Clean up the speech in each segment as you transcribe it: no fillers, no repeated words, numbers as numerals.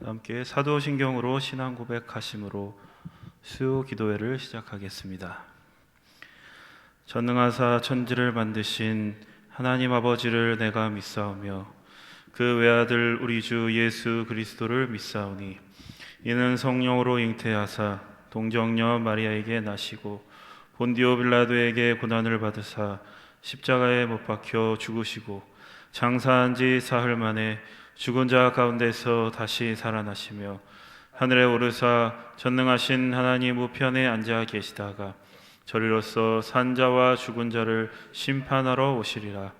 함께 사도신경으로 신앙 고백하심으로 수요 기도회를 시작하겠습니다. 전능하사 천지를 만드신 하나님 아버지를 내가 믿사오며 그 외아들 우리 주 예수 그리스도를 믿사오니 이는 성령으로 잉태하사 동정녀 마리아에게 나시고 본디오 빌라도에게 고난을 받으사 십자가에 못 박혀 죽으시고 장사한 지 사흘 만에 죽은 자 가운데서 다시 살아나시며 하늘에 오르사 전능하신 하나님 우편에 앉아 계시다가 저리로서 산 자와 죽은 자를 심판하러 오시리라.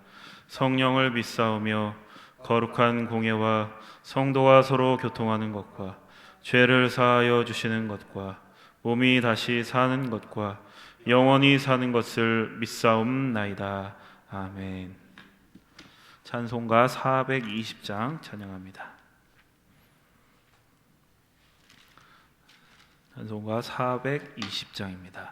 성령을 믿사오며 거룩한 공예와 성도와 서로 교통하는 것과 죄를 사하여 주시는 것과 몸이 다시 사는 것과 영원히 사는 것을 믿사옵나이다. 아멘. 찬송가 420장 찬양합니다. 찬송가 420장입니다.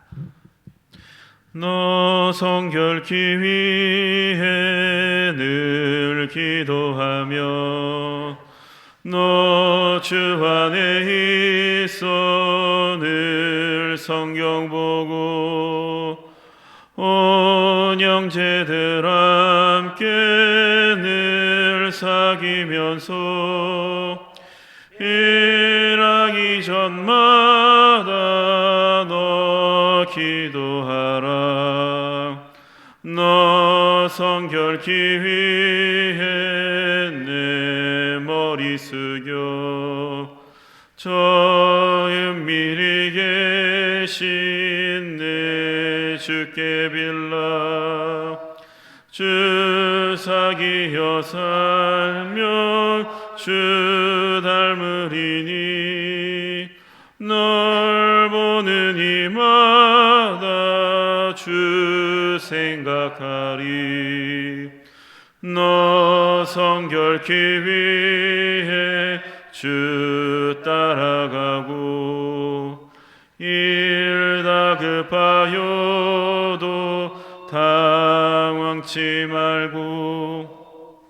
너 성결케 위해 늘 기도하며 너 주 안에 있어 늘 성경 보고 온 형제들 함께 늘 사귀면서 일하기 전마다 너 기도하라. 너 성결케 위해 내 머리 숙여 저 은밀히 계신 내 주께 빌라. 주 사귀어 살면 주 닮으리니 널 보는 이마다 주 생각하리. 너 성결케 위해 주 따라가고 일 다급하여도 당황치 말고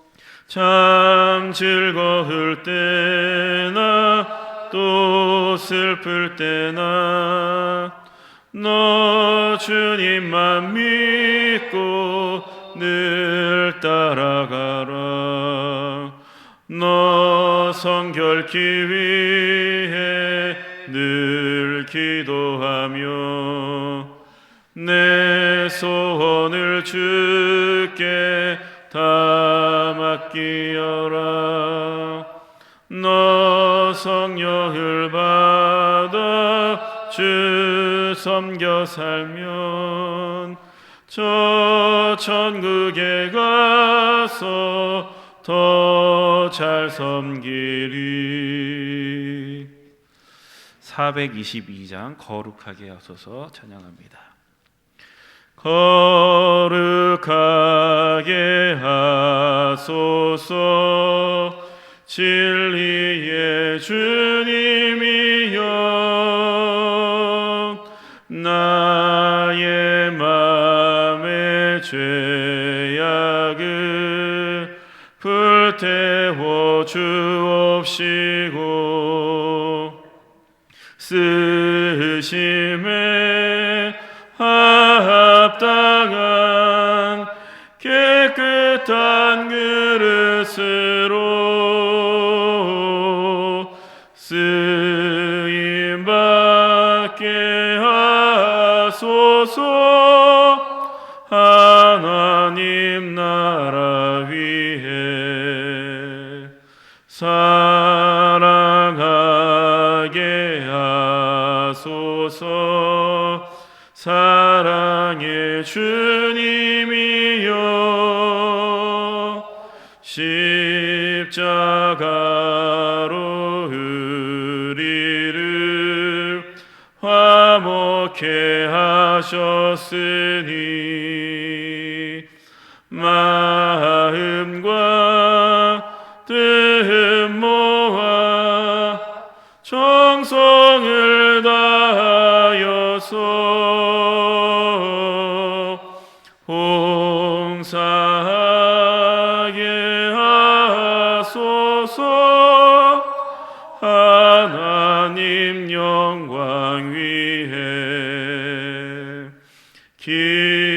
참 즐거울 때나 또 슬플 때나 너 주님만 믿고 늘 따라가라. 너 성결케 위해 늘 기도하며 내 소원을 주께 다 맡기어라. 너 성령을 받아 주 섬겨 살면 저 천국에 가서 더 잘 섬기리. 422장 거룩하게 하소서 찬양합니다. 거룩하게 하소서 진리의 주님이여 나의 맘의 죄악을 불태워 주옵시고 쓰심에 합당한 깨끗한 그릇으로 쓰임받게 하소서. 하나님 나라 위해 사랑하게 하소서. 사랑의 주님이여 십자가로 우리를 화목케 하셨으니 마음과 뜻 모아 정성을 다하여서 봉사하게 하소서. 위해 기도하게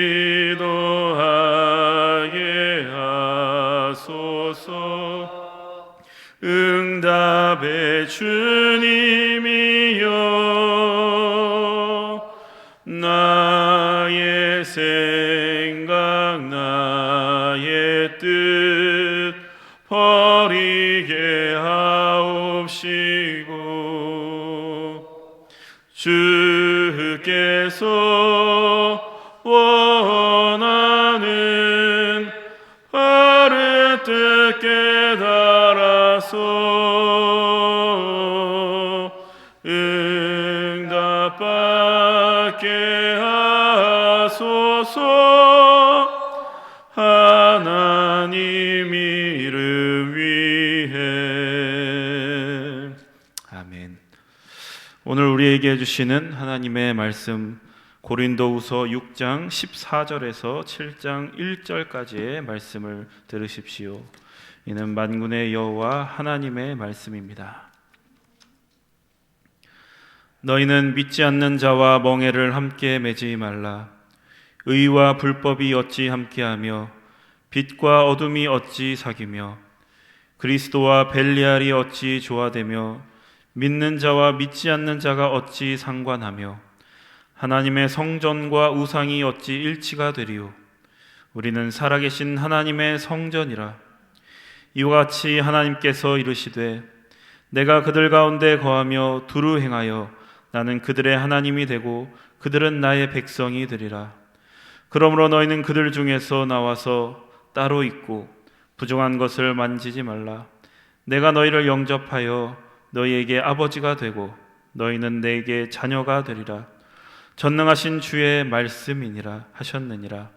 하소서. 응답의 주님이여, 나의 생각 나의 뜻 버리게 하옵시고, 주께서 원하는 바른 뜻 깨달아서 응답받게 하소서. 하나님 이름 위해. 아멘. 오늘 우리에게 해주시는 하나님의 말씀, 고린도후서 6장 14절에서 7장 1절까지의 말씀을 들으십시오. 이는 만군의 여호와 하나님의 말씀입니다. 너희는 믿지 않는 자와 멍에를 함께 매지 말라. 의와 불법이 어찌 함께하며 빛과 어둠이 어찌 사귀며 그리스도와 벨리알이 어찌 조화되며 믿는 자와 믿지 않는 자가 어찌 상관하며 하나님의 성전과 우상이 어찌 일치가 되리요. 우리는 살아계신 하나님의 성전이라. 이와 같이 하나님께서 이르시되 내가 그들 가운데 거하며 두루 행하여 나는 그들의 하나님이 되고 그들은 나의 백성이 되리라. 그러므로 너희는 그들 중에서 나와서 따로 있고 부정한 것을 만지지 말라. 내가 너희를 영접하여 너희에게 아버지가 되고 너희는 내게 자녀가 되리라. 전능하신 주의 말씀이니라 하셨느니라.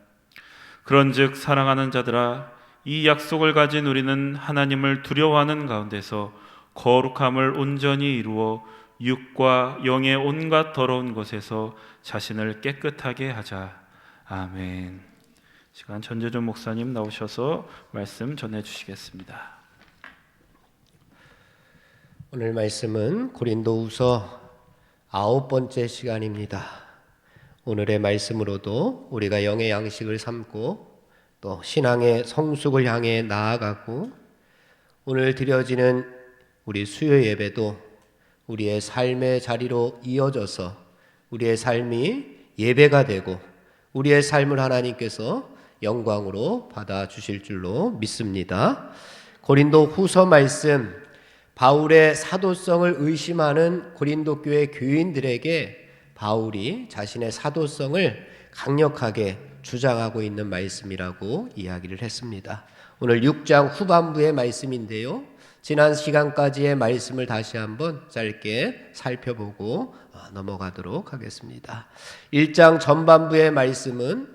그런즉 사랑하는 자들아, 이 약속을 가진 우리는 하나님을 두려워하는 가운데서 거룩함을 온전히 이루어 육과 영의 온갖 더러운 것에서 자신을 깨끗하게 하자. 아멘. 시간 전재준 목사님 나오셔서 말씀 전해주시겠습니다. 오늘 말씀은 고린도후서 9번째 시간입니다. 오늘의 말씀으로도 우리가 영의 양식을 삼고 또 신앙의 성숙을 향해 나아가고, 오늘 드려지는 우리 수요 예배도 우리의 삶의 자리로 이어져서 우리의 삶이 예배가 되고 우리의 삶을 하나님께서 영광으로 받아주실 줄로 믿습니다. 고린도 후서 말씀, 바울의 사도성을 의심하는 고린도 교회 교인들에게 바울이 자신의 사도성을 강력하게 주장하고 있는 말씀이라고 이야기를 했습니다. 오늘 6장 후반부의 말씀인데요, 지난 시간까지의 말씀을 다시 한번 짧게 살펴보고 넘어가도록 하겠습니다. 1장 전반부의 말씀은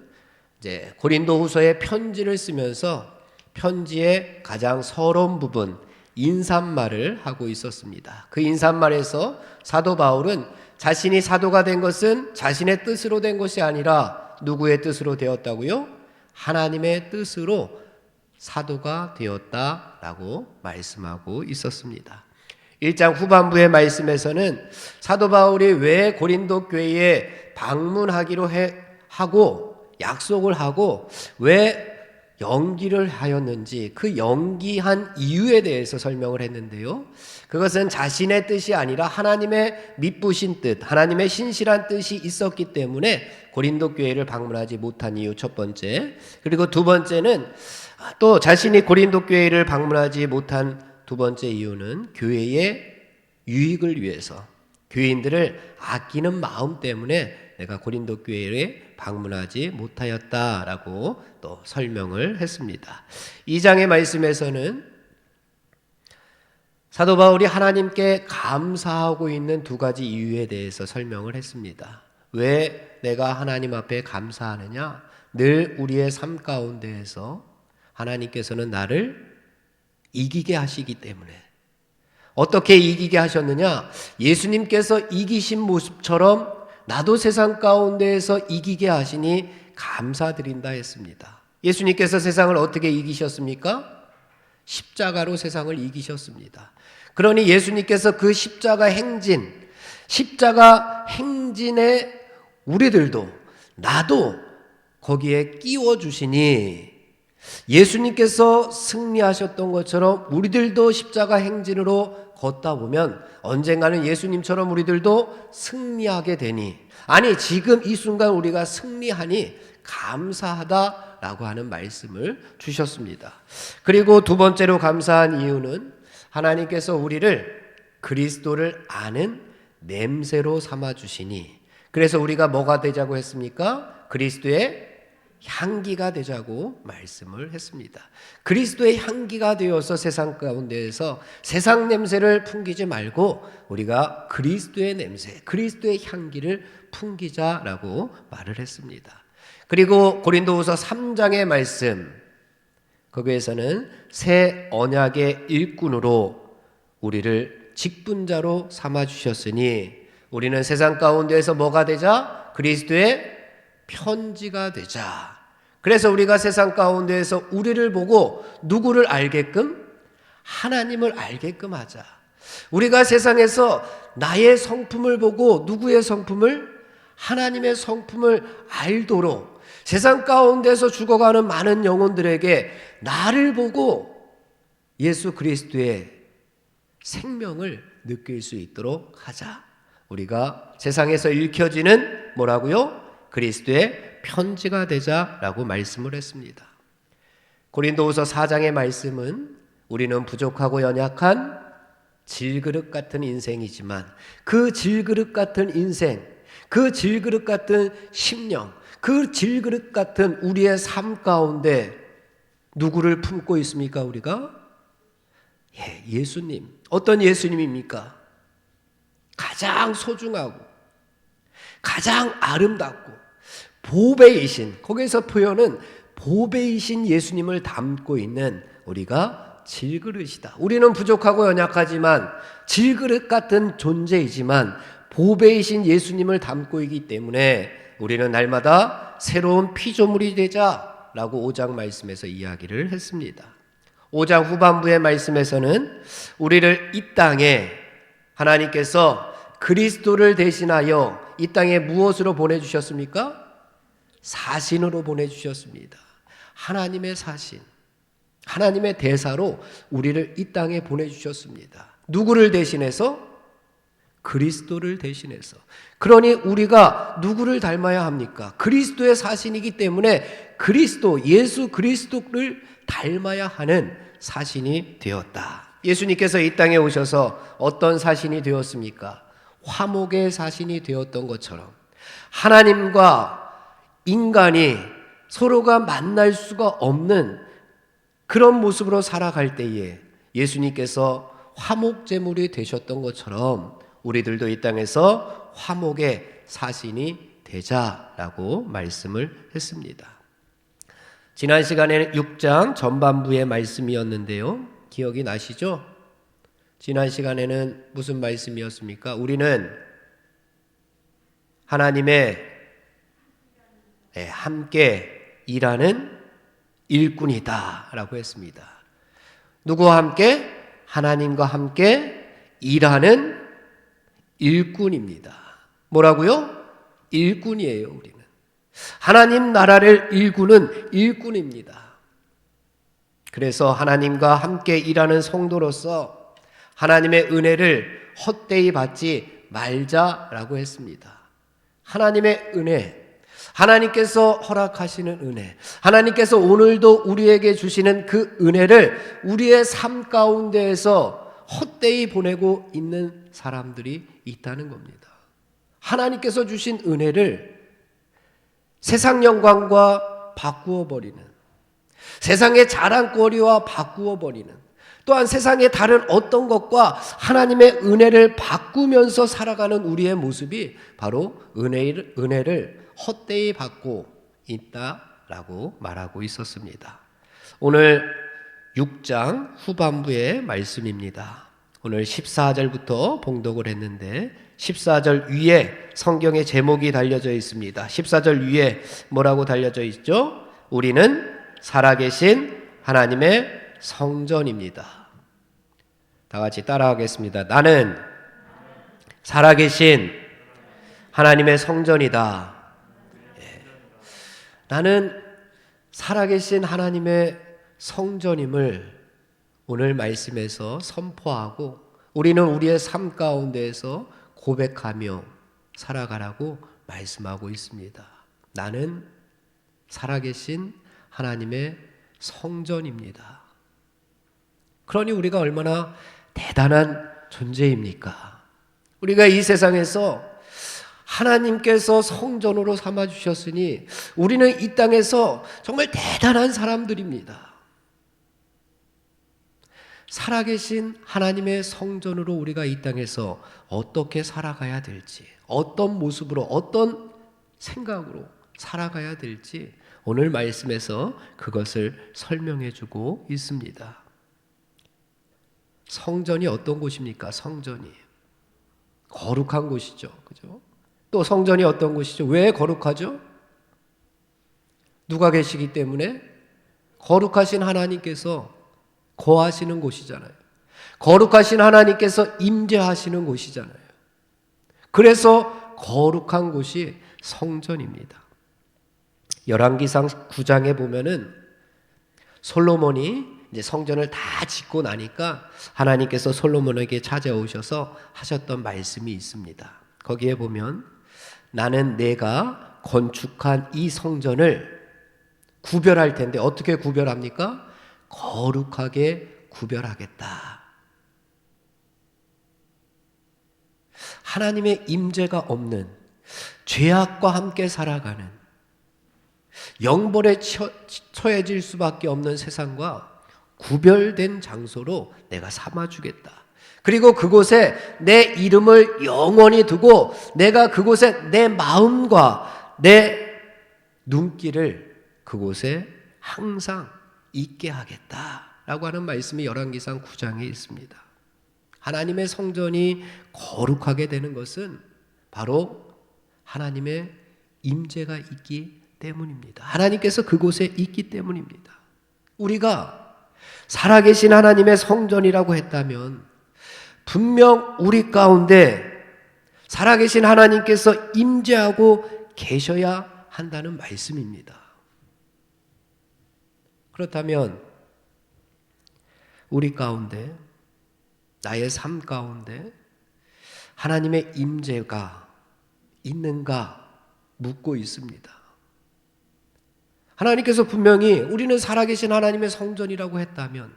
이제 고린도후서의 편지를 쓰면서 편지의 가장 서러운 부분, 인사말을 하고 있었습니다. 그 인사말에서 사도 바울은 자신이 사도가 된 것은 자신의 뜻으로 된 것이 아니라 누구의 뜻으로 되었다고요? 하나님의 뜻으로 사도가 되었다라고 말씀하고 있었습니다. 1장 후반부의 말씀에서는 사도 바울이 왜 고린도 교회에 방문하기로 하고 약속을 하고 왜 연기를 하였는지, 그 연기한 이유에 대해서 설명을 했는데요, 그것은 자신의 뜻이 아니라 하나님의 미쁘신 뜻, 하나님의 신실한 뜻이 있었기 때문에 고린도 교회를 방문하지 못한 이유 첫 번째, 그리고 두 번째는 또 자신이 고린도 교회를 방문하지 못한 두 번째 이유는 교회의 유익을 위해서, 교인들을 아끼는 마음 때문에 내가 고린도 교회에 방문하지 못하였다라고 또 설명을 했습니다. 2장의 말씀에서는 사도 바울이 하나님께 감사하고 있는 두 가지 이유에 대해서 설명을 했습니다. 왜 내가 하나님 앞에 감사하느냐? 늘 우리의 삶 가운데에서 하나님께서는 나를 이기게 하시기 때문에. 어떻게 이기게 하셨느냐? 예수님께서 이기신 모습처럼 나도 세상 가운데에서 이기게 하시니 감사드린다 했습니다. 예수님께서 세상을 어떻게 이기셨습니까? 십자가로 세상을 이기셨습니다. 그러니 예수님께서 그 십자가 행진, 십자가 행진에 우리들도, 나도 거기에 끼워 주시니 예수님께서 승리하셨던 것처럼 우리들도 십자가 행진으로 걷다 보면 언젠가는 예수님처럼 우리들도 승리하게 되니, 아니 지금 이 순간 우리가 승리하니 감사하다라고 하는 말씀을 주셨습니다. 그리고 두 번째로 감사한 이유는 하나님께서 우리를 그리스도를 아는 냄새로 삼아 주시니, 그래서 우리가 뭐가 되자고 했습니까? 그리스도의 향기가 되자고 말씀을 했습니다. 그리스도의 향기가 되어서 세상 가운데에서 세상 냄새를 풍기지 말고 우리가 그리스도의 냄새, 그리스도의 향기를 풍기자라고 말을 했습니다. 그리고 고린도후서 3장의 말씀, 거기에서는 새 언약의 일꾼으로 우리를 직분자로 삼아주셨으니 우리는 세상 가운데에서 뭐가 되자? 그리스도의 편지가 되자. 그래서 우리가 세상 가운데에서 우리를 보고 누구를 알게끔? 하나님을 알게끔 하자. 우리가 세상에서 나의 성품을 보고 누구의 성품을? 하나님의 성품을 알도록 세상 가운데서 죽어가는 많은 영혼들에게 나를 보고 예수 그리스도의 생명을 느낄 수 있도록 하자. 우리가 세상에서 읽혀지는 뭐라고요? 그리스도의 편지가 되자라고 말씀을 했습니다. 고린도후서 4장의 말씀은 우리는 부족하고 연약한 질그릇 같은 인생이지만 그 질그릇 같은 인생, 그 질그릇 같은 심령, 그 질그릇 같은 우리의 삶 가운데 누구를 품고 있습니까? 우리가? 예수님. 어떤 예수님입니까? 가장 소중하고 가장 아름답고 보배이신, 거기서 표현은 보배이신 예수님을 담고 있는 우리가 질그릇이다. 우리는 부족하고 연약하지만 질그릇 같은 존재이지만 보배이신 예수님을 담고 있기 때문에 우리는 날마다 새로운 피조물이 되자라고 5장 말씀에서 이야기를 했습니다. 5장 후반부의 말씀에서는 우리를 이 땅에 하나님께서 그리스도를 대신하여 이 땅에 무엇으로 보내주셨습니까? 사신으로 보내주셨습니다. 하나님의 사신, 하나님의 대사로 우리를 이 땅에 보내주셨습니다. 누구를 대신해서? 그리스도를 대신해서. 그러니 우리가 누구를 닮아야 합니까? 그리스도의 사신이기 때문에 그리스도, 예수 그리스도를 닮아야 하는 사신이 되었다. 예수님께서 이 땅에 오셔서 어떤 사신이 되었습니까? 화목의 사신이 되었던 것처럼 하나님과 인간이 서로가 만날 수가 없는 그런 모습으로 살아갈 때에 예수님께서 화목제물이 되셨던 것처럼 우리들도 이 땅에서 화목의 사신이 되자라고 말씀을 했습니다. 지난 시간에는 6장 전반부의 말씀이었는데요. 기억이 나시죠? 지난 시간에는 무슨 말씀이었습니까? 우리는 하나님의 함께 일하는 일꾼이다 라고 했습니다. 누구와 함께? 하나님과 함께 일하는 일꾼입니다. 뭐라고요? 일꾼이에요. 우리는 하나님 나라를 일구는 일꾼입니다. 그래서 하나님과 함께 일하는 성도로서 하나님의 은혜를 헛되이 받지 말자라고 했습니다. 하나님의 은혜, 하나님께서 허락하시는 은혜, 하나님께서 오늘도 우리에게 주시는 그 은혜를 우리의 삶 가운데에서 헛되이 보내고 있는 사람들이 있다는 겁니다. 하나님께서 주신 은혜를 세상 영광과 바꾸어 버리는, 세상의 자랑거리와 바꾸어 버리는, 또한 세상의 다른 어떤 것과 하나님의 은혜를 바꾸면서 살아가는 우리의 모습이 바로 은혜를 헛되이 받고 있다라고 말하고 있었습니다. 오늘 6장 후반부의 말씀입니다. 오늘 14절부터 봉독을 했는데 14절 위에 성경의 제목이 달려져 있습니다. 14절 위에 뭐라고 달려져 있죠? 우리는 살아계신 하나님의 성전입니다. 다 같이 따라하겠습니다. 나는 살아계신 하나님의 성전이다. 나는 살아계신 하나님의 성전임을 오늘 말씀에서 선포하고 우리는 우리의 삶 가운데에서 고백하며 살아가라고 말씀하고 있습니다. 나는 살아계신 하나님의 성전입니다. 그러니 우리가 얼마나 대단한 존재입니까? 우리가 이 세상에서 하나님께서 성전으로 삼아주셨으니 우리는 이 땅에서 정말 대단한 사람들입니다. 살아계신 하나님의 성전으로 우리가 이 땅에서 어떻게 살아가야 될지, 어떤 모습으로, 어떤 생각으로 살아가야 될지 오늘 말씀에서 그것을 설명해 주고 있습니다. 성전이 어떤 곳입니까? 성전이 거룩한 곳이죠. 그죠? 또 성전이 어떤 곳이죠? 왜 거룩하죠? 누가 계시기 때문에? 거룩하신 하나님께서 거하시는 곳이잖아요. 거룩하신 하나님께서 임재하시는 곳이잖아요. 그래서 거룩한 곳이 성전입니다. 열왕기상 9장에 보면은 솔로몬이 이제 성전을 다 짓고 나니까 하나님께서 솔로몬에게 찾아오셔서 하셨던 말씀이 있습니다. 거기에 보면 나는 내가 건축한 이 성전을 구별할 텐데 어떻게 구별합니까? 거룩하게 구별하겠다. 하나님의 임재가 없는 죄악과 함께 살아가는 영벌에 처해질 수밖에 없는 세상과 구별된 장소로 내가 삼아주겠다. 그리고 그곳에 내 이름을 영원히 두고 내가 그곳에 내 마음과 내 눈길을 그곳에 항상 있게 하겠다라고 하는 말씀이 열왕기상 9장에 있습니다. 하나님의 성전이 거룩하게 되는 것은 바로 하나님의 임재가 있기 때문입니다. 하나님께서 그곳에 있기 때문입니다. 우리가 살아계신 하나님의 성전이라고 했다면 분명 우리 가운데 살아계신 하나님께서 임재하고 계셔야 한다는 말씀입니다. 그렇다면 우리 가운데 나의 삶 가운데 하나님의 임재가 있는가 묻고 있습니다. 하나님께서 분명히 우리는 살아계신 하나님의 성전이라고 했다면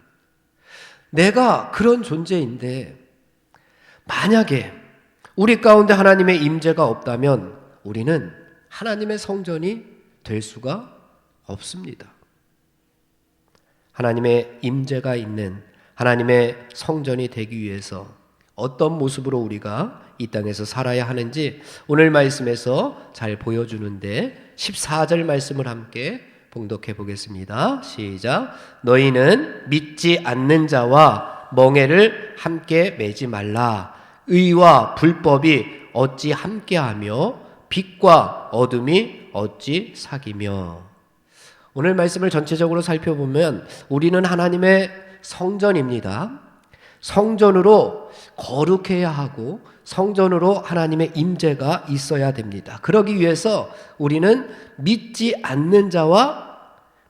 내가 그런 존재인데 만약에 우리 가운데 하나님의 임재가 없다면 우리는 하나님의 성전이 될 수가 없습니다. 하나님의 임재가 있는 하나님의 성전이 되기 위해서 어떤 모습으로 우리가 이 땅에서 살아야 하는지 오늘 말씀에서 잘 보여주는데 14절 말씀을 함께 봉독해 보겠습니다. 시작. 너희는 믿지 않는 자와 멍에를 함께 매지 말라. 의와 불법이 어찌 함께하며 빛과 어둠이 어찌 사귀며. 오늘 말씀을 전체적으로 살펴보면 우리는 하나님의 성전입니다. 성전으로 거룩해야 하고 성전으로 하나님의 임재가 있어야 됩니다. 그러기 위해서 우리는 믿지 않는 자와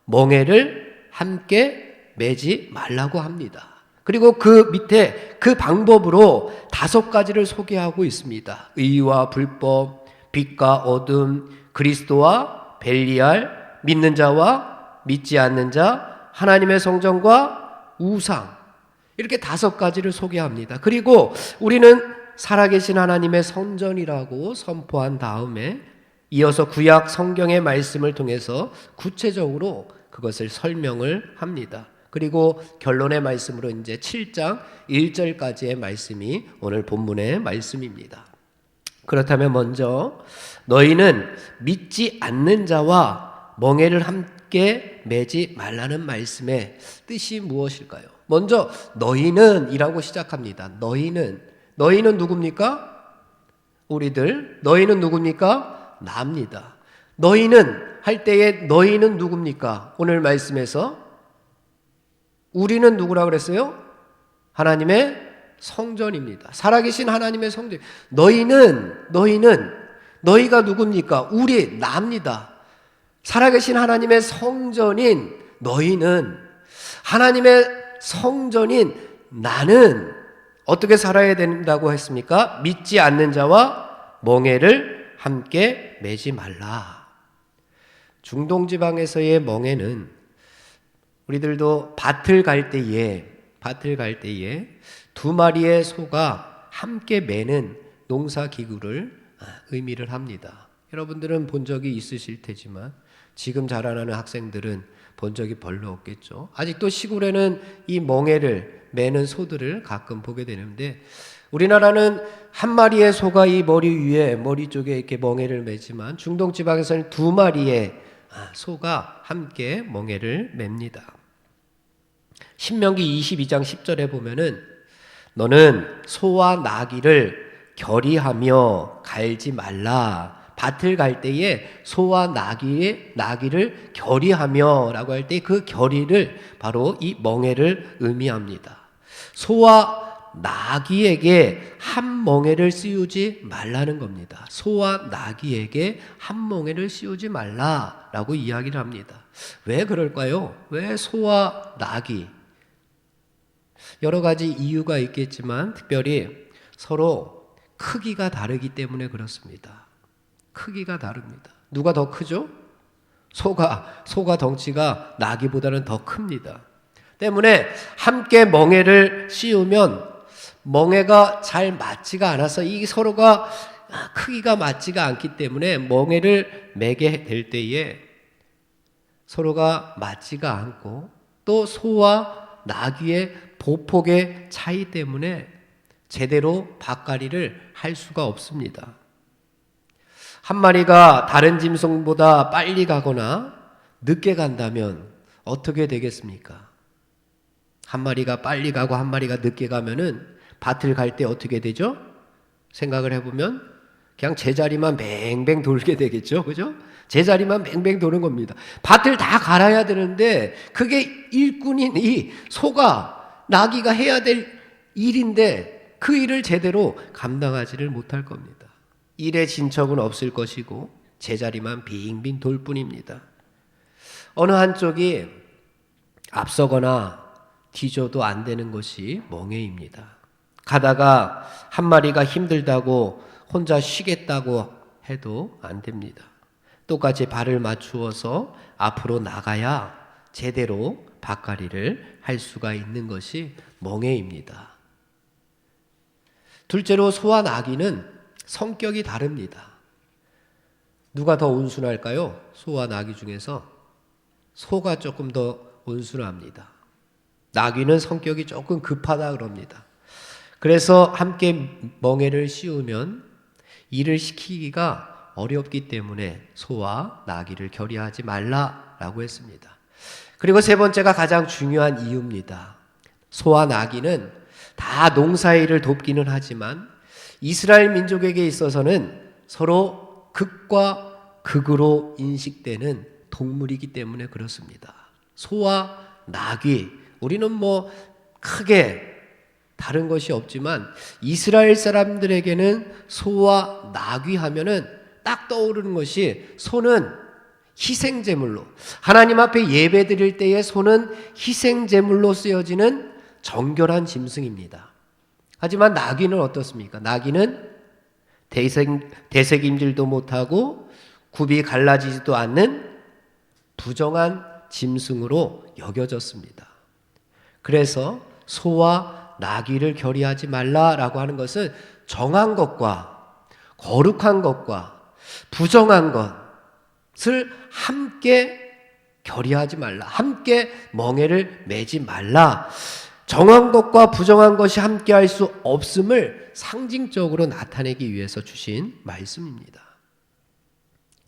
멍에를 함께 매지 말라고 합니다. 그리고 그 밑에 그 방법으로 5가지를 소개하고 있습니다. 의와 불법, 빛과 어둠, 그리스도와 벨리알, 믿는 자와 믿지 않는 자, 하나님의 성전과 우상, 이렇게 5가지를 소개합니다. 그리고 우리는 살아계신 하나님의 성전이라고 선포한 다음에 이어서 구약 성경의 말씀을 통해서 구체적으로 그것을 설명을 합니다. 그리고 결론의 말씀으로 이제 7장 1절까지의 말씀이 오늘 본문의 말씀입니다. 그렇다면 먼저 너희는 믿지 않는 자와 멍에를 함께 매지 말라는 말씀의 뜻이 무엇일까요? 먼저 너희는 이라고 시작합니다. 너희는 누굽니까? 우리들. 너희는 누굽니까? 나입니다. 너희는 할 때에 너희는 누굽니까? 오늘 말씀에서 우리는 누구라고 그랬어요? 하나님의 성전입니다. 살아계신 하나님의 성전. 너희가 누굽니까? 납니다. 살아계신 하나님의 성전인 너희는, 하나님의 성전인 나는 어떻게 살아야 된다고 했습니까? 믿지 않는 자와 멍에를 함께 매지 말라. 중동 지방에서의 멍에는 우리들도 밭을 갈 때에 두 마리의 소가 함께 매는 농사기구를 의미를 합니다. 여러분들은 본 적이 있으실 테지만 지금 자라나는 학생들은 본 적이 별로 없겠죠. 아직도 시골에는 이 멍에를 매는 소들을 가끔 보게 되는데, 우리나라는 한 마리의 소가 이 머리 쪽에 이렇게 멍에를 매지만 중동 지방에서는 두 마리의 소가 함께 멍에를 맵니다. 신명기 22장 10절에 보면은 너는 소와 나귀를 결의하며 갈지 말라. 밭을 갈 때에 소와 나귀를 결의하며 라고 할 때 그 결의를 바로 이 멍에를 의미합니다. 소와 나귀에게 한 멍에를 씌우지 말라는 겁니다. 소와 나귀에게 한 멍에를 씌우지 말라라고 이야기를 합니다. 왜 그럴까요? 왜 소와 나귀? 여러 가지 이유가 있겠지만 특별히 서로 크기가 다르기 때문에 그렇습니다. 크기가 다릅니다. 누가 더 크죠? 소가 덩치가 나귀보다는 더 큽니다. 때문에 함께 멍에를 씌우면 멍에가 잘 맞지가 않아서 이 서로가 크기가 맞지가 않기 때문에 멍에를 매게 될 때에 서로가 맞지가 않고, 또 소와 나귀의 보폭의 차이 때문에 제대로 밭갈이를 할 수가 없습니다. 한 마리가 다른 짐승보다 빨리 가거나 늦게 간다면 어떻게 되겠습니까? 한 마리가 빨리 가고 한 마리가 늦게 가면은 밭을 갈 때 어떻게 되죠? 생각을 해보면 그냥 제자리만 뱅뱅 돌게 되겠죠. 그죠? 제자리만 뱅뱅 도는 겁니다. 밭을 다 갈아야 되는데 그게 일꾼인 이 소가, 나귀가 해야 될 일인데 그 일을 제대로 감당하지를 못할 겁니다. 일의 진척은 없을 것이고 제자리만 빙빙 돌 뿐입니다. 어느 한쪽이 앞서거나 뒤져도 안 되는 것이 멍에입니다. 가다가 한 마리가 힘들다고 혼자 쉬겠다고 해도 안 됩니다. 똑같이 발을 맞추어서 앞으로 나가야 제대로 밭갈이를 할 수가 있는 것이 멍에입니다. 둘째로 소와 나귀는 성격이 다릅니다. 누가 더 온순할까요? 소와 나귀 중에서 소가 조금 더 온순합니다. 나귀는 성격이 조금 급하다 그럽니다. 그래서 함께 멍에를 씌우면 일을 시키기가 어렵기 때문에 소와 나귀를 결의하지 말라라고 했습니다. 그리고 세 번째가 가장 중요한 이유입니다. 소와 나귀는 다 농사일을 돕기는 하지만 이스라엘 민족에게 있어서는 서로 극과 극으로 인식되는 동물이기 때문에 그렇습니다. 소와 나귀, 우리는 크게 다른 것이 없지만 이스라엘 사람들에게는 소와 나귀 하면은 딱 떠오르는 것이, 소는 희생제물로, 하나님 앞에 예배 드릴 때에 소는 희생제물로 쓰여지는 정결한 짐승입니다. 하지만 나귀는 어떻습니까? 나귀는 되새김질도 못하고 굽이 갈라지지도 않는 부정한 짐승으로 여겨졌습니다. 그래서 소와 나귀를 결의하지 말라라고 하는 것은 정한 것과 거룩한 것과 부정한 것을 함께 결의하지 말라, 함께 멍에를 매지 말라, 정한 것과 부정한 것이 함께 할 수 없음을 상징적으로 나타내기 위해서 주신 말씀입니다.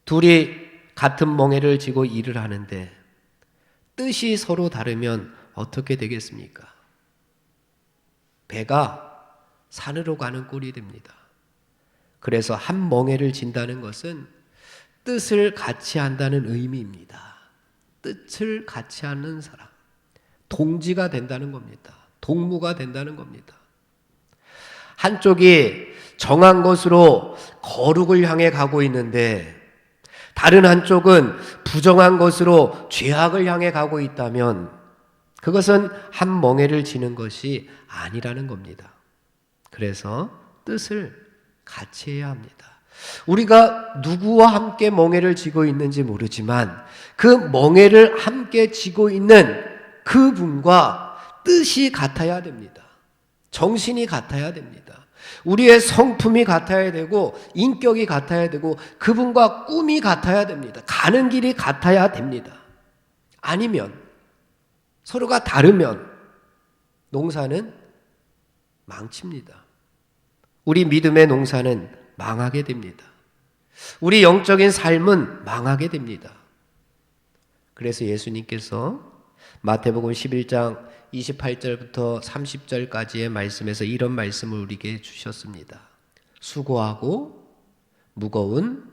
둘이 같은 멍에를 지고 일을 하는데 뜻이 서로 다르면 어떻게 되겠습니까? 배가 산으로 가는 꼴이 됩니다. 그래서 한 멍에를 진다는 것은 뜻을 같이 한다는 의미입니다. 뜻을 같이 하는 사람, 동지가 된다는 겁니다. 동무가 된다는 겁니다. 한쪽이 정한 것으로 거룩을 향해 가고 있는데 다른 한쪽은 부정한 것으로 죄악을 향해 가고 있다면 그것은 한 멍에를 지는 것이 아니라는 겁니다. 그래서 뜻을 같이 해야 합니다. 우리가 누구와 함께 멍에를 지고 있는지 모르지만 그 멍에를 함께 지고 있는 그분과 뜻이 같아야 됩니다. 정신이 같아야 됩니다. 우리의 성품이 같아야 되고 인격이 같아야 되고 그분과 꿈이 같아야 됩니다. 가는 길이 같아야 됩니다. 아니면 서로가 다르면 농사는 망칩니다. 우리 믿음의 농사는 망하게 됩니다. 우리 영적인 삶은 망하게 됩니다. 그래서 예수님께서 마태복음 11장 28절부터 30절까지의 말씀에서 이런 말씀을 우리에게 주셨습니다. 수고하고 무거운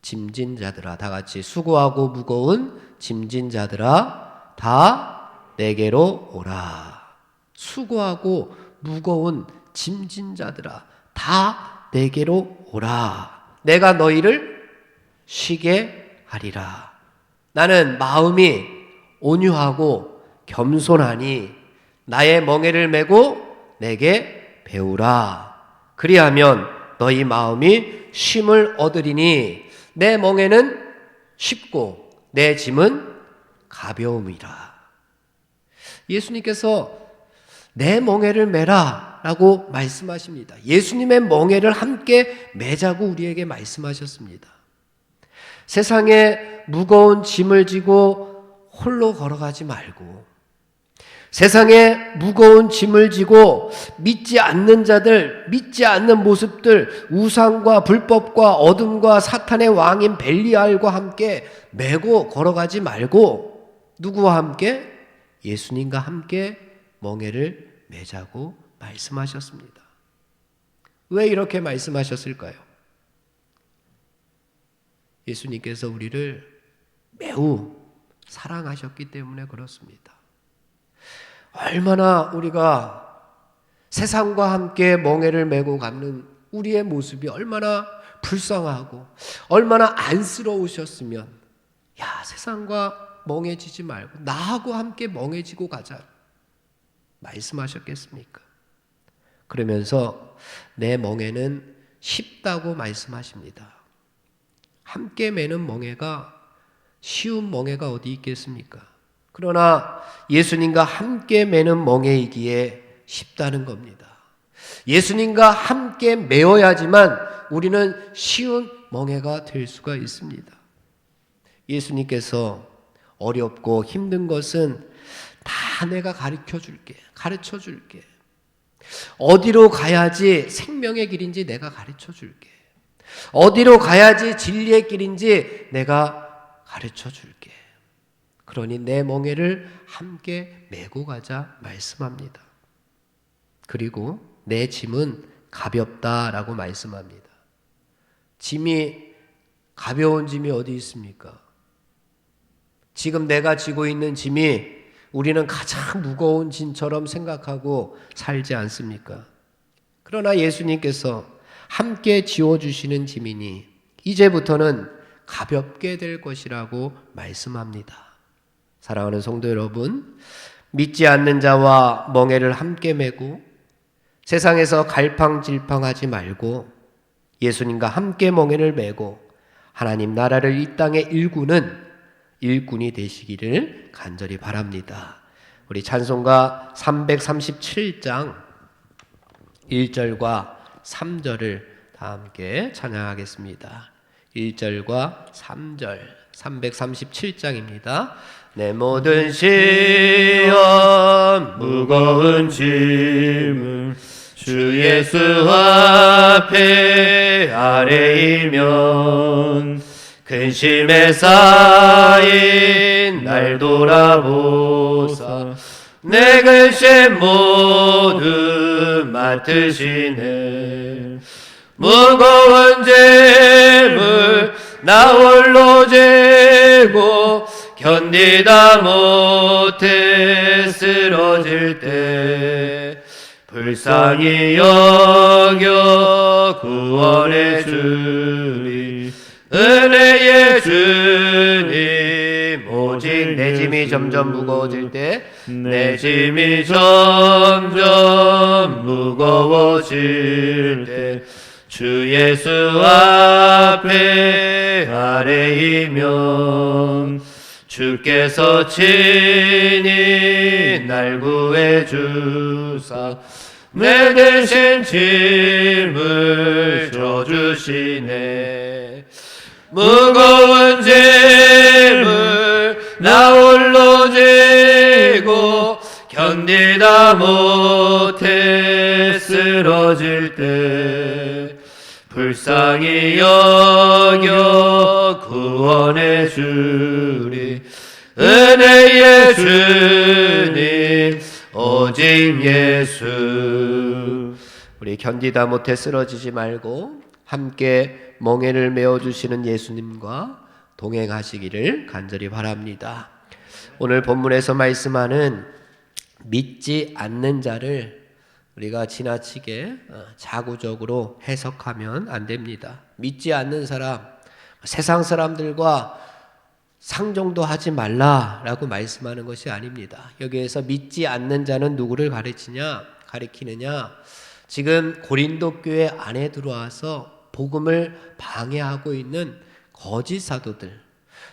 짐진 자들아, 다 같이 수고하고 무거운 짐진 자들아 다 내게로 오라. 수고하고 무거운 짐진 자들아 다 내게로 오라. 내가 너희를 쉬게 하리라. 나는 마음이 온유하고 겸손하니 나의 멍에를 메고 내게 배우라. 그리하면 너희 마음이 쉼을 얻으리니 내 멍에는 쉽고 내 짐은 가벼움이라. 예수님께서 내 멍에를 메라 라고 말씀하십니다. 예수님의 멍에를 함께 메자고 우리에게 말씀하셨습니다. 세상에 무거운 짐을 지고 홀로 걸어가지 말고 세상에 무거운 짐을 지고 믿지 않는 자들, 믿지 않는 모습들, 우상과 불법과 어둠과 사탄의 왕인 벨리알과 함께 메고 걸어가지 말고 누구와 함께? 예수님과 함께 멍에를 매자고 말씀하셨습니다. 왜 이렇게 말씀하셨을까요? 예수님께서 우리를 매우 사랑하셨기 때문에 그렇습니다. 얼마나 우리가 세상과 함께 멍에를 메고 가는 우리의 모습이 얼마나 불쌍하고 얼마나 안쓰러우셨으면 야, 세상과 멍해지지 말고 나하고 함께 멍해지고 가자 말씀하셨겠습니까? 그러면서 내 멍에는 쉽다고 말씀하십니다. 함께 매는 멍에가 쉬운 멍에가 어디 있겠습니까? 그러나 예수님과 함께 매는 멍에이기에 쉽다는 겁니다. 예수님과 함께 매어야지만 우리는 쉬운 멍에가 될 수가 있습니다. 예수님께서 어렵고 힘든 것은 다 내가 가르쳐 줄게. 어디로 가야지 생명의 길인지 내가 가르쳐 줄게. 어디로 가야지 진리의 길인지 내가 가르쳐 줄게. 그러니 내 멍에를 함께 메고 가자 말씀합니다. 그리고 내 짐은 가볍다라고 말씀합니다. 가벼운 짐이 어디 있습니까? 지금 내가 지고 있는 짐이 우리는 가장 무거운 짐처럼 생각하고 살지 않습니까? 그러나 예수님께서 함께 지워주시는 짐이니 이제부터는 가볍게 될 것이라고 말씀합니다. 사랑하는 성도 여러분, 믿지 않는 자와 멍에를 함께 메고 세상에서 갈팡질팡하지 말고 예수님과 함께 멍에를 메고 하나님 나라를 이 땅에 일구는 일꾼이 되시기를 간절히 바랍니다. 우리 찬송가 337장 1절과 3절을 다 함께 찬양하겠습니다. 1절과 3절 337장입니다. 내 모든 시험 무거운 짐을 주 예수 앞에 아뢰이면 근심에 쌓인 날 돌아보사 내 근심 모두 맡으시네. 무거운 짐을 나 홀로 지고 견디다 못해 쓰러질 때 불쌍히 여겨 구원해 주리. 은혜의 주님, 오직 내 짐이 점점 무거워질 때, 내 짐이 점점 무거워질 때, 주 예수 앞에 아뢰이면 주께서 친히 날 구해 주사 내 대신 짐을 져주시네. 무거운 짐을 나 홀로 지고 견디다 못해 쓰러질 때 불쌍히 여겨 구원해 주리. 은혜의 주님 오직 예수. 우리 견디다 못해 쓰러지지 말고 함께 멍에를 메어주시는 예수님과 동행하시기를 간절히 바랍니다. 오늘 본문에서 말씀하는 믿지 않는 자를 우리가 지나치게 자구적으로 해석하면 안 됩니다. 믿지 않는 사람, 세상 사람들과 상종도 하지 말라라고 말씀하는 것이 아닙니다. 여기에서 믿지 않는 자는 누구를 가리키느냐? 지금 고린도 교회 안에 들어와서 복음을 방해하고 있는 거짓 사도들,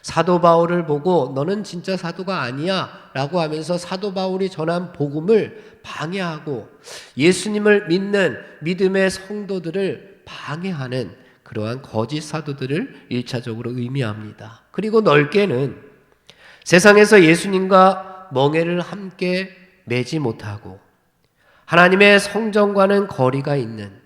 사도 바울을 보고 너는 진짜 사도가 아니야 라고 하면서 사도 바울이 전한 복음을 방해하고 예수님을 믿는 믿음의 성도들을 방해하는 그러한 거짓 사도들을 1차적으로 의미합니다. 그리고 넓게는 세상에서 예수님과 멍에를 함께 매지 못하고 하나님의 성전과는 거리가 있는,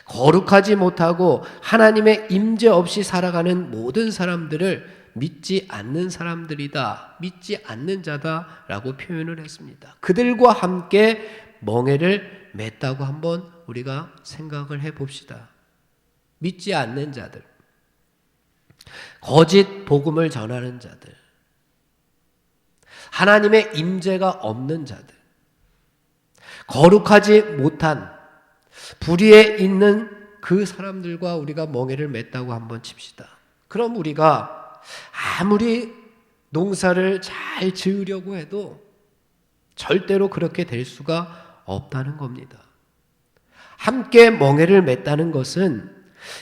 거룩하지 못하고 하나님의 임재 없이 살아가는 모든 사람들을 믿지 않는 사람들이다, 믿지 않는 자다라고 표현을 했습니다. 그들과 함께 멍에를 맸다고 한번 우리가 생각을 해봅시다. 믿지 않는 자들, 거짓 복음을 전하는 자들, 하나님의 임재가 없는 자들, 거룩하지 못한 불의에 있는 그 사람들과 우리가 멍에를 맸다고 한번 칩시다. 그럼 우리가 아무리 농사를 잘 지으려고 해도 절대로 그렇게 될 수가 없다는 겁니다. 함께 멍에를 맸다는 것은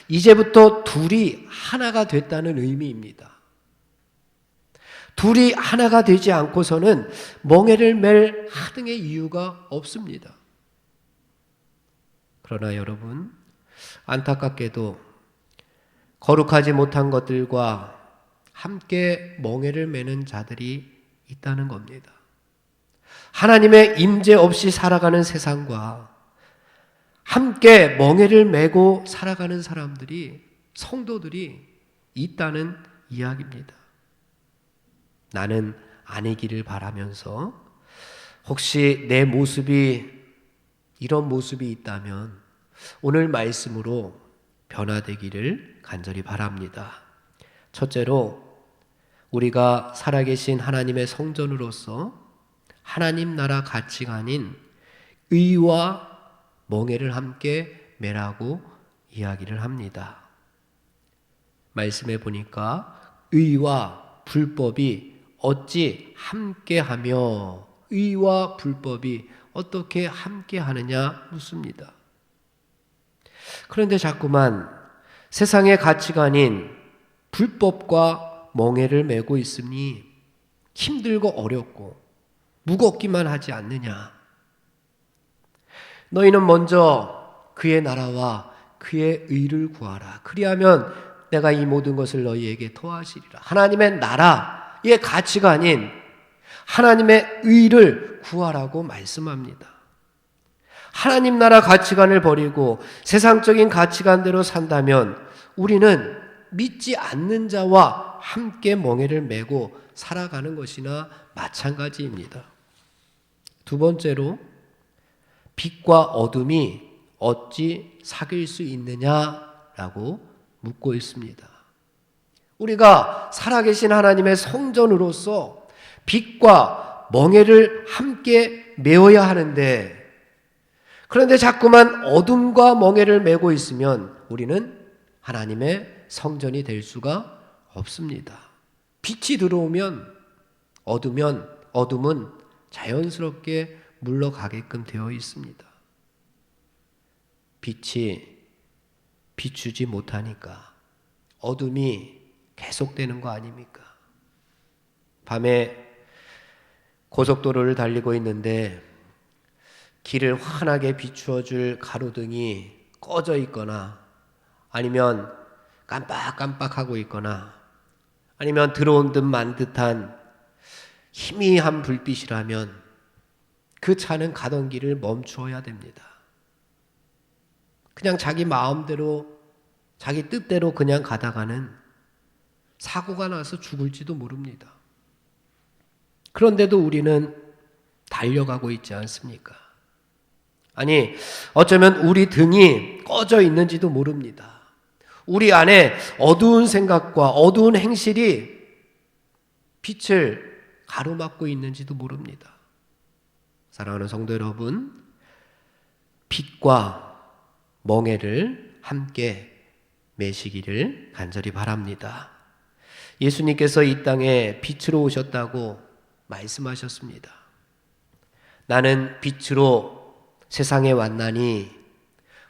이제부터 둘이 하나가 됐다는 의미입니다. 둘이 하나가 되지 않고서는 멍에를 맬 하등의 이유가 없습니다. 그러나 여러분, 안타깝게도 거룩하지 못한 것들과 함께 멍에를 매는 자들이 있다는 겁니다. 하나님의 임재 없이 살아가는 세상과 함께 멍에를 메고 살아가는 사람들이, 성도들이 있다는 이야기입니다. 나는 아니기를 바라면서 혹시 내 모습이 이런 모습이 있다면 오늘 말씀으로 변화되기를 간절히 바랍니다. 첫째로 우리가 살아계신 하나님의 성전으로서 하나님 나라 가치관인 의와 멍에를 함께 매라고 이야기를 합니다. 말씀해 보니까 의와 불법이 어찌 함께하며, 의와 불법이 어떻게 함께하느냐 묻습니다. 그런데 자꾸만 세상의 가치관인 불법과 멍에를 메고 있으니 힘들고 어렵고 무겁기만 하지 않느냐. 너희는 먼저 그의 나라와 그의 의를 구하라. 그리하면 내가 이 모든 것을 너희에게 더하시리라. 하나님의 나라의 가치관인 하나님의 의를 구하라고 말씀합니다. 하나님 나라 가치관을 버리고 세상적인 가치관대로 산다면 우리는 믿지 않는 자와 함께 멍에를 메고 살아가는 것이나 마찬가지입니다. 두 번째로, 빛과 어둠이 어찌 사귈 수 있느냐라고 묻고 있습니다. 우리가 살아계신 하나님의 성전으로서 빛과 멍에를 함께 메어야 하는데 그런데 자꾸만 어둠과 멍에를 메고 있으면 우리는 하나님의 성전이 될 수가 없습니다. 빛이 들어오면 어둠은 자연스럽게 물러가게끔 되어 있습니다. 빛이 비추지 못하니까 어둠이 계속되는 거 아닙니까? 밤에 고속도로를 달리고 있는데 길을 환하게 비추어 줄 가로등이 꺼져 있거나 아니면 깜빡깜빡하고 있거나 아니면 들어온 듯 만 듯한 희미한 불빛이라면 그 차는 가던 길을 멈추어야 됩니다. 그냥 자기 마음대로 자기 뜻대로 그냥 가다가는 사고가 나서 죽을지도 모릅니다. 그런데도 우리는 달려가고 있지 않습니까? 아니, 어쩌면 우리 등이 꺼져 있는지도 모릅니다. 우리 안에 어두운 생각과 어두운 행실이 빛을 가로막고 있는지도 모릅니다. 사랑하는 성도 여러분, 빛과 멍에를 함께 메시기를 간절히 바랍니다. 예수님께서 이 땅에 빛으로 오셨다고 말씀하셨습니다. 나는 빛으로 세상에 왔나니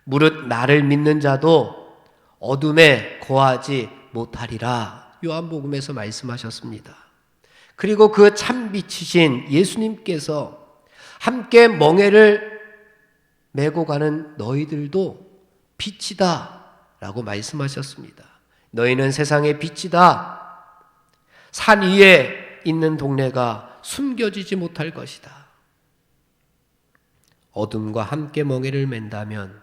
무릇 나를 믿는 자도 어둠에 거하지 못하리라. 요한복음에서 말씀하셨습니다. 그리고 그 참빛이신 예수님께서 함께 멍에를 메고 가는 너희들도 빛이다 라고 말씀하셨습니다. 너희는 세상의 빛이다. 산 위에 있는 동네가 숨겨지지 못할 것이다. 어둠과 함께 멍에를 맨다면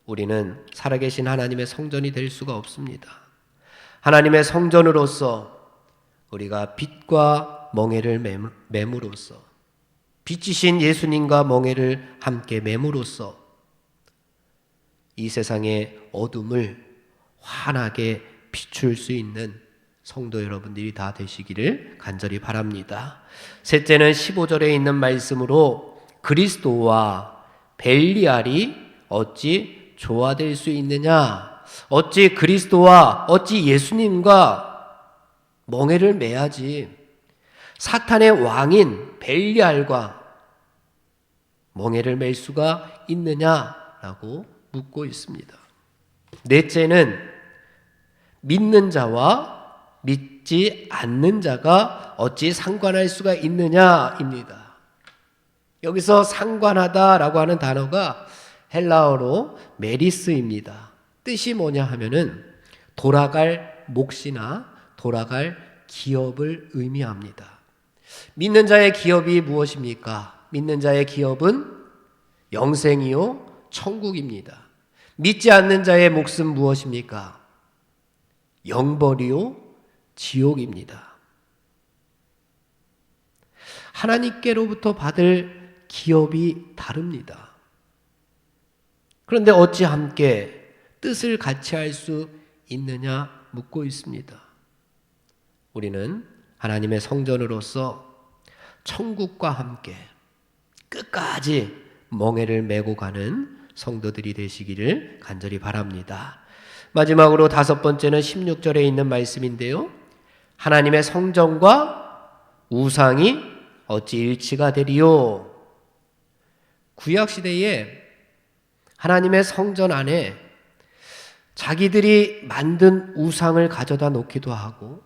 우리는 살아계신 하나님의 성전이 될 수가 없습니다. 하나님의 성전으로서 우리가 빛과 멍에를 맴으로써 빛이신 예수님과 멍에를 함께 맴으로써 이 세상의 어둠을 환하게 비출 수 있는 성도 여러분들이 다 되시기를 간절히 바랍니다. 셋째는 15절에 있는 말씀으로 그리스도와 벨리알이 어찌 조화될 수 있느냐? 어찌 그리스도와 어찌 예수님과 멍에를 매야지 사탄의 왕인 벨리알과 멍에를 맬 수가 있느냐라고 묻고 있습니다. 넷째는 믿는 자와 믿지 않는 자가 어찌 상관할 수가 있느냐입니다. 여기서 상관하다라고 하는 단어가 헬라어로 메리스입니다. 뜻이 뭐냐 하면은 돌아갈 몫이나 돌아갈 기업을 의미합니다. 믿는 자의 기업이 무엇입니까? 믿는 자의 기업은 영생이요 천국입니다. 믿지 않는 자의 몫은 무엇입니까? 영벌이요 지옥입니다. 하나님께로부터 받을 기업이 다릅니다. 그런데 어찌 함께 뜻을 같이 할 수 있느냐 묻고 있습니다. 우리는 하나님의 성전으로서 천국과 함께 끝까지 멍에를 메고 가는 성도들이 되시기를 간절히 바랍니다. 마지막으로 다섯 번째는 16절에 있는 말씀인데요. 하나님의 성전과 우상이 어찌 일치가 되리요? 구약시대에 하나님의 성전 안에 자기들이 만든 우상을 가져다 놓기도 하고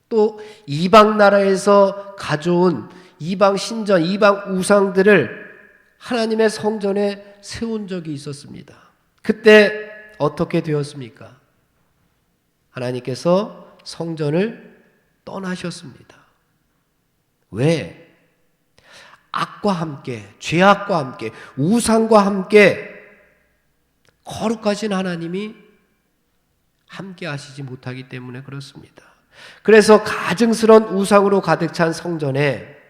또 이방 나라에서 가져온 이방 신전, 이방 우상들을 하나님의 성전에 세운 적이 있었습니다. 그때 어떻게 되었습니까? 하나님께서 성전을 떠나셨습니다. 왜? 악과 함께, 죄악과 함께, 우상과 함께 거룩하신 하나님이 함께 하시지 못하기 때문에 그렇습니다. 그래서 가증스러운 우상으로 가득 찬 성전에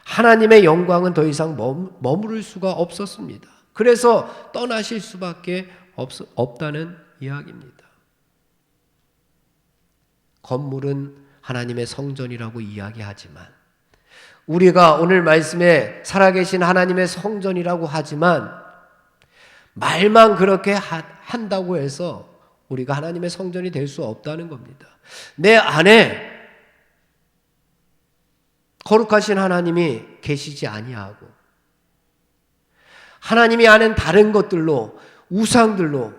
하나님의 영광은 더 이상 머무를 수가 없었습니다. 그래서 떠나실 수밖에 없다는 이야기입니다. 건물은 하나님의 성전이라고 이야기하지만 우리가 오늘 말씀에 살아계신 하나님의 성전이라고 하지만 말만 그렇게 한다고 해서 우리가 하나님의 성전이 될 수 없다는 겁니다. 내 안에 거룩하신 하나님이 계시지 아니하고 하나님이 아는 다른 것들로 우상들로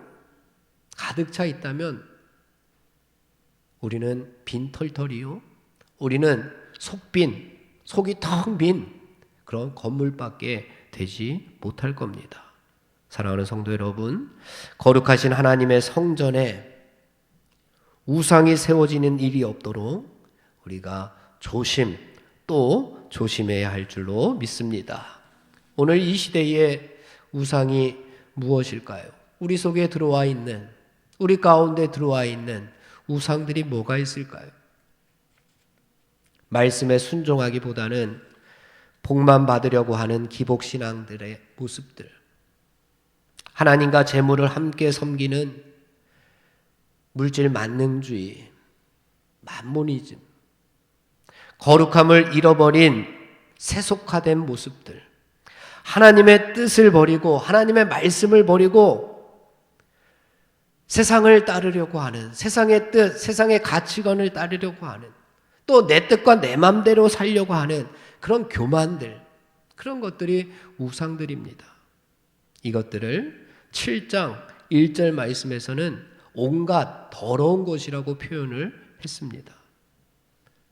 가득 차 있다면 우리는 빈털털이요. 우리는 속이 텅 빈 그런 건물밖에 되지 못할 겁니다. 사랑하는 성도 여러분, 거룩하신 하나님의 성전에 우상이 세워지는 일이 없도록 우리가 또 조심해야 할 줄로 믿습니다. 오늘 이 시대의 우상이 무엇일까요? 우리 속에 들어와 있는, 우리 가운데 들어와 있는 우상들이 뭐가 있을까요? 말씀에 순종하기보다는 복만 받으려고 하는 기복신앙들의 모습들, 하나님과 재물을 함께 섬기는 물질 만능주의, 만모니즘, 거룩함을 잃어버린 세속화된 모습들, 하나님의 뜻을 버리고 하나님의 말씀을 버리고 세상을 따르려고 하는, 세상의 뜻, 세상의 가치관을 따르려고 하는, 또 내 뜻과 내 맘대로 살려고 하는 그런 교만들, 그런 것들이 우상들입니다. 이것들을 7장 1절 말씀에서는 온갖 더러운 것이라고 표현을 했습니다.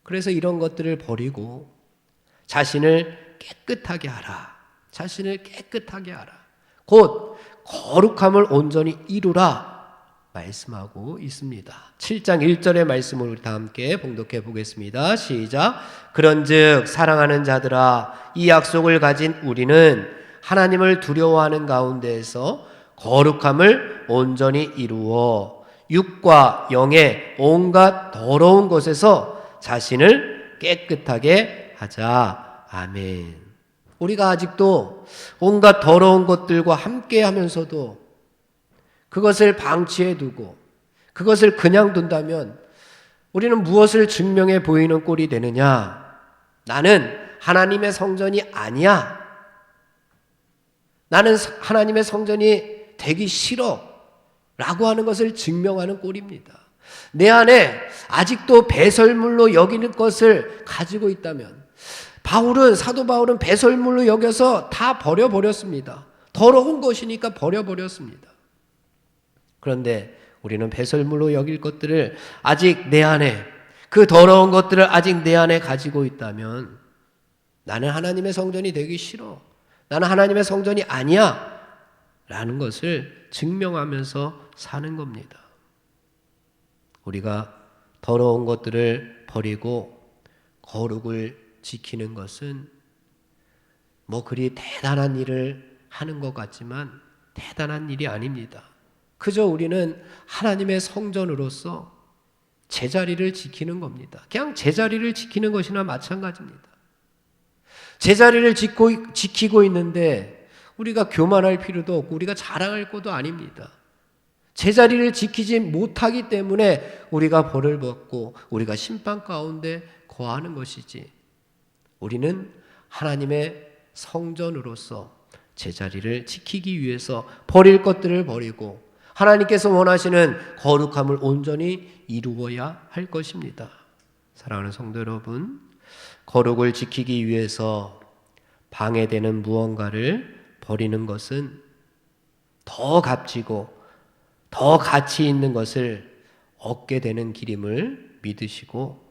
그래서 이런 것들을 버리고 자신을 깨끗하게 하라. 자신을 깨끗하게 하라. 곧 거룩함을 온전히 이루라 말씀하고 있습니다. 7장 1절의 말씀을 우리 다 함께 봉독해 보겠습니다. 시작. 그런즉 사랑하는 자들아, 이 약속을 가진 우리는 하나님을 두려워하는 가운데에서 거룩함을 온전히 이루어 육과 영의 온갖 더러운 것에서 자신을 깨끗하게 하자. 아멘. 우리가 아직도 온갖 더러운 것들과 함께 하면서도 그것을 방치해 두고 그것을 그냥 둔다면 우리는 무엇을 증명해 보이는 꼴이 되느냐? 나는 하나님의 성전이 아니야. 나는 하나님의 성전이 되기 싫어 라고 하는 것을 증명하는 꼴입니다. 내 안에 아직도 배설물로 여기는 것을 가지고 있다면 사도 바울은 배설물로 여겨서 다 버려버렸습니다. 더러운 것이니까 버려버렸습니다. 그런데 우리는 배설물로 여길 것들을 아직 내 안에, 그 더러운 것들을 아직 내 안에 가지고 있다면 나는 하나님의 성전이 되기 싫어, 나는 하나님의 성전이 아니야 라는 것을 증명하면서 사는 겁니다. 우리가 더러운 것들을 버리고 거룩을 지키는 것은 그리 대단한 일을 하는 것 같지만 대단한 일이 아닙니다. 그저 우리는 하나님의 성전으로서 제자리를 지키는 겁니다. 그냥 제자리를 지키는 것이나 마찬가지입니다. 제자리를 지키고 있는데 우리가 교만할 필요도 없고 우리가 자랑할 것도 아닙니다. 제자리를 지키지 못하기 때문에 우리가 벌을 받고 우리가 심판 가운데 거하는 것이지, 우리는 하나님의 성전으로서 제자리를 지키기 위해서 버릴 것들을 버리고 하나님께서 원하시는 거룩함을 온전히 이루어야 할 것입니다. 사랑하는 성도 여러분, 거룩을 지키기 위해서 방해되는 무언가를 버리는 것은 더 값지고 더 가치 있는 것을 얻게 되는 길임을 믿으시고,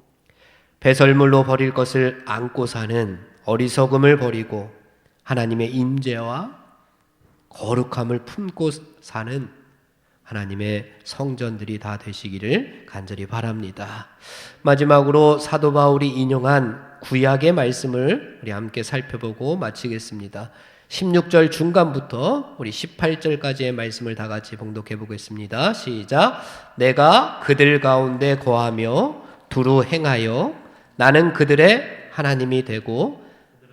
배설물로 버릴 것을 안고 사는 어리석음을 버리고 하나님의 임재와 거룩함을 품고 사는 하나님의 성전들이 다 되시기를 간절히 바랍니다. 마지막으로 사도 바울이 인용한 구약의 말씀을 우리 함께 살펴보고 마치겠습니다. 16절 중간부터 우리 18절까지의 말씀을 다 같이 봉독해 보겠습니다. 시작. 내가 그들 가운데 거하며 두루 행하여 나는 그들의 하나님이 되고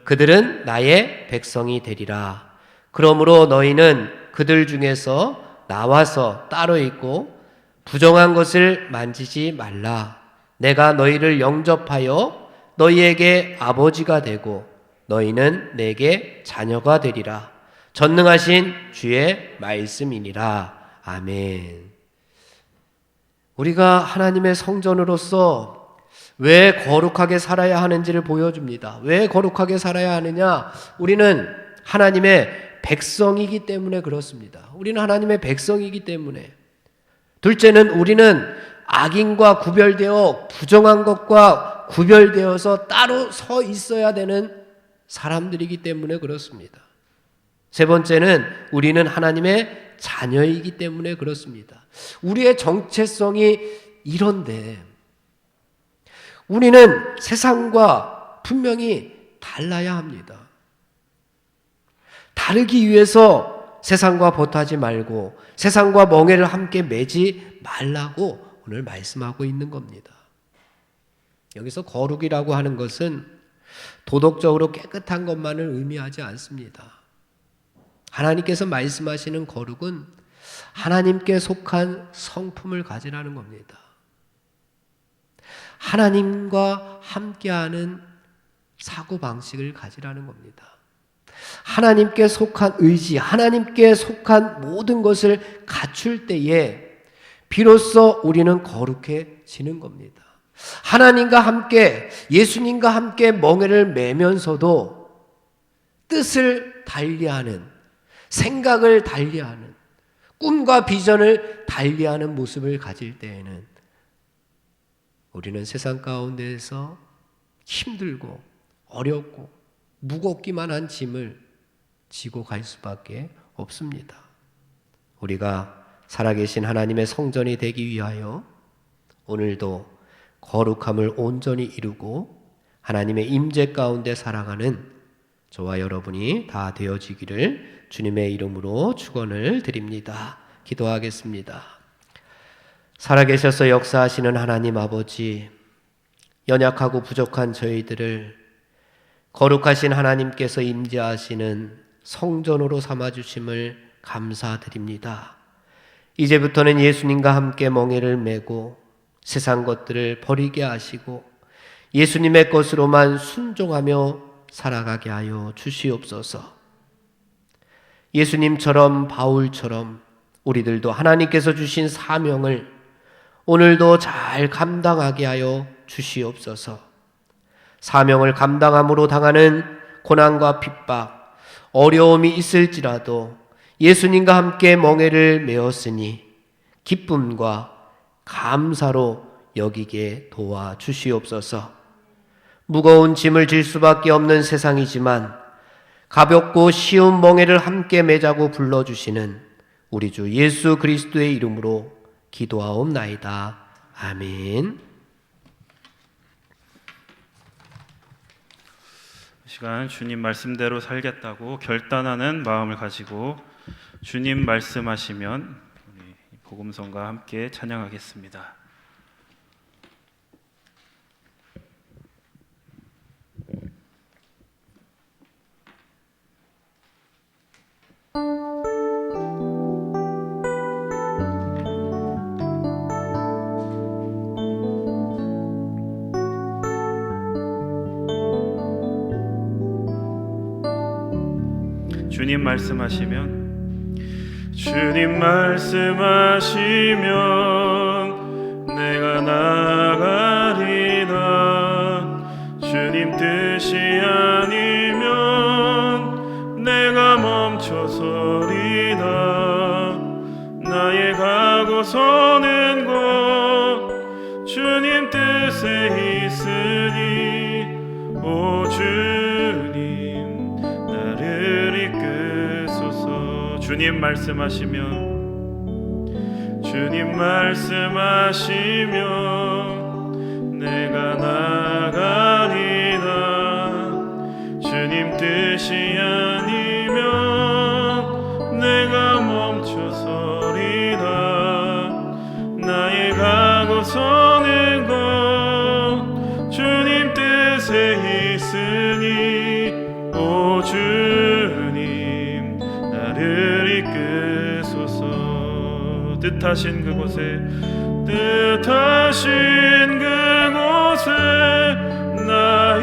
그들은 나의 백성이 되리라. 그러므로 너희는 그들 중에서 나와서 따로 있고 부정한 것을 만지지 말라. 내가 너희를 영접하여 너희에게 아버지가 되고 너희는 내게 자녀가 되리라. 전능하신 주의 말씀이니라. 아멘. 우리가 하나님의 성전으로서 왜 거룩하게 살아야 하는지를 보여줍니다. 왜 거룩하게 살아야 하느냐? 우리는 하나님의 백성이기 때문에 그렇습니다. 우리는 하나님의 백성이기 때문에. 둘째는 우리는 악인과 구별되어 부정한 것과 구별되어서 따로 서 있어야 되는 사람들이기 때문에 그렇습니다. 세 번째는 우리는 하나님의 자녀이기 때문에 그렇습니다. 우리의 정체성이 이런데 우리는 세상과 분명히 달라야 합니다. 다르기 위해서 세상과 벗하지 말고 세상과 멍에를 함께 매지 말라고 오늘 말씀하고 있는 겁니다. 여기서 거룩이라고 하는 것은 도덕적으로 깨끗한 것만을 의미하지 않습니다. 하나님께서 말씀하시는 거룩은 하나님께 속한 성품을 가지라는 겁니다. 하나님과 함께하는 사고방식을 가지라는 겁니다. 하나님께 속한 의지, 하나님께 속한 모든 것을 갖출 때에 비로소 우리는 거룩해지는 겁니다. 하나님과 함께, 예수님과 함께 멍에를 매면서도 뜻을 달리하는, 생각을 달리하는, 꿈과 비전을 달리하는 모습을 가질 때에는 우리는 세상 가운데에서 힘들고 어렵고 무겁기만 한 짐을 지고 갈 수밖에 없습니다. 우리가 살아계신 하나님의 성전이 되기 위하여 오늘도 거룩함을 온전히 이루고 하나님의 임재 가운데 살아가는 저와 여러분이 다 되어지기를 주님의 이름으로 축원을 드립니다. 기도하겠습니다. 살아계셔서 역사하시는 하나님 아버지, 연약하고 부족한 저희들을 거룩하신 하나님께서 임재하시는 성전으로 삼아주심을 감사드립니다. 이제부터는 예수님과 함께 멍에를 메고 세상 것들을 버리게 하시고 예수님의 것으로만 순종하며 살아가게 하여 주시옵소서. 예수님처럼 바울처럼 우리들도 하나님께서 주신 사명을 오늘도 잘 감당하게 하여 주시옵소서. 사명을 감당함으로 당하는 고난과 핍박, 어려움이 있을지라도 예수님과 함께 멍에를 메었으니 기쁨과 감사로 여기게 도와주시옵소서. 무거운 짐을 질 수밖에 없는 세상이지만 가볍고 쉬운 멍에를 함께 매자고 불러주시는 우리 주 예수 그리스도의 이름으로 기도하옵나이다. 아멘. 이 시간 주님 말씀대로 살겠다고 결단하는 마음을 가지고 주님 말씀하시면 우리 복음성과 함께 찬양하겠습니다. 주님 말씀하시면 내가 나아가리다. 주님 뜻이 아니면 내가 멈춰서리다. 나의 가고 서는 곳 주님 뜻에 있으니 오 주님 나를 이끄소서. 주님 말씀하시면 내가 나가리다. 주님 뜻이 아니면 내가 멈춰서리다. 나의 가고 서는 곳 주님 뜻에 있으니 오 주님 나를 이끄소서. 뜻하신 그곳에 나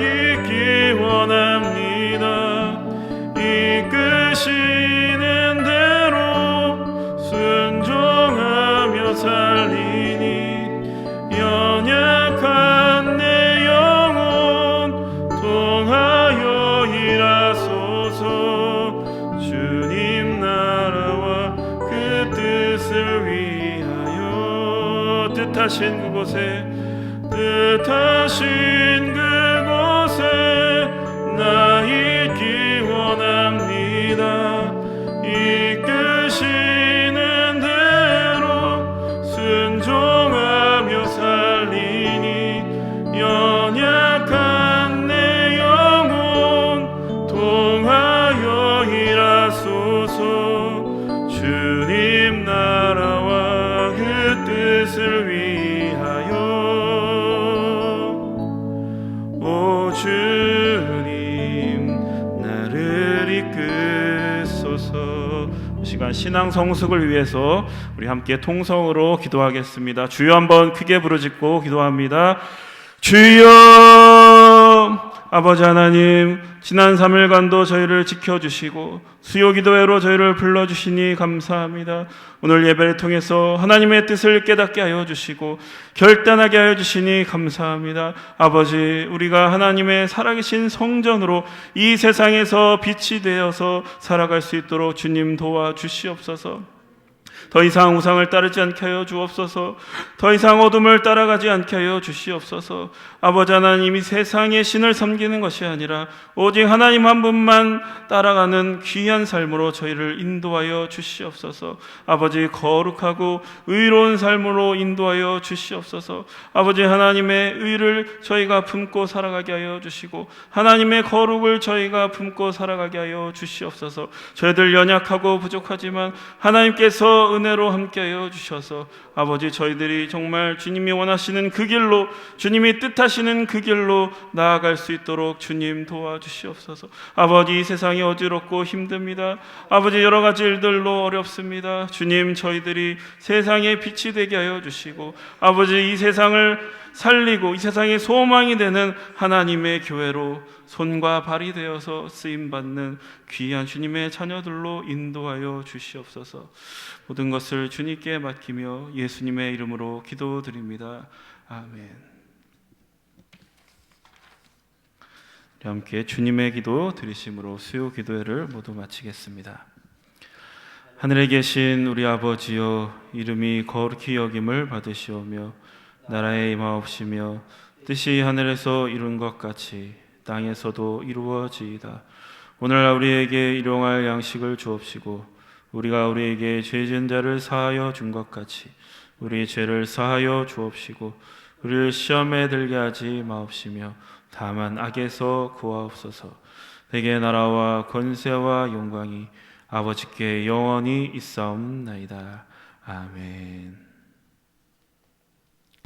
주님 나를 이끄소서. 이 시간 신앙 성숙을 위해서 우리 함께 통성으로 기도하겠습니다. 주여 한번 크게 부르짖고 기도합니다. 주여, 아버지 하나님, 지난 3일간도 저희를 지켜주시고 수요 기도회로 저희를 불러주시니 감사합니다. 오늘 예배를 통해서 하나님의 뜻을 깨닫게 하여 주시고 결단하게 하여 주시니 감사합니다. 아버지, 우리가 하나님의 살아계신 성전으로 이 세상에서 빛이 되어서 살아갈 수 있도록 주님 도와주시옵소서. 더 이상 우상을 따르지 않게 하여 주옵소서. 더 이상 어둠을 따라가지 않게 하여 주시옵소서. 아버지 하나님, 이 세상의 신을 섬기는 것이 아니라 오직 하나님 한 분만 따라가는 귀한 삶으로 저희를 인도하여 주시옵소서. 아버지, 거룩하고 의로운 삶으로 인도하여 주시옵소서. 아버지, 하나님의 의를 저희가 품고 살아가게 하여 주시고 하나님의 거룩을 저희가 품고 살아가게 하여 주시옵소서. 저희들 연약하고 부족하지만 하나님께서 은혜로 함께하여 주셔서 아버지, 저희들이 정말 주님이 원하시는 그 길로, 주님이 뜻하시는 그 길로 나아갈 수 있도록 주님 도와주시옵소서. 아버지, 이 세상이 어지럽고 힘듭니다. 아버지, 여러 가지 일들로 어렵습니다. 주님, 저희들이 세상의 빛이 되게 하여 주시고 아버지, 이 세상을 살리고 이 세상의 소망이 되는 하나님의 교회로 손과 발이 되어서 쓰임받는 귀한 주님의 자녀들로 인도하여 주시옵소서. 모든 것을 주님께 맡기며 예수님의 이름으로 기도드립니다. 아멘. 함께 주님의 기도 드리심으로 수요 기도회를 모두 마치겠습니다. 하늘에 계신 우리 아버지여, 이름이 거룩히 여김을 받으시오며 나라에 임하옵시며 뜻이 하늘에서 이룬 것 같이 땅에서도 이루어지이다. 오늘 우리에게 일용할 양식을 주옵시고 우리가 우리에게 죄 지은 자를 사하여 준 것 같이 우리 죄를 사하여 주옵시고 우리를 시험에 들게 하지 마옵시며 다만 악에서 구하옵소서. 내게 나라와 권세와 영광이 아버지께 영원히 있사옵나이다. 아멘.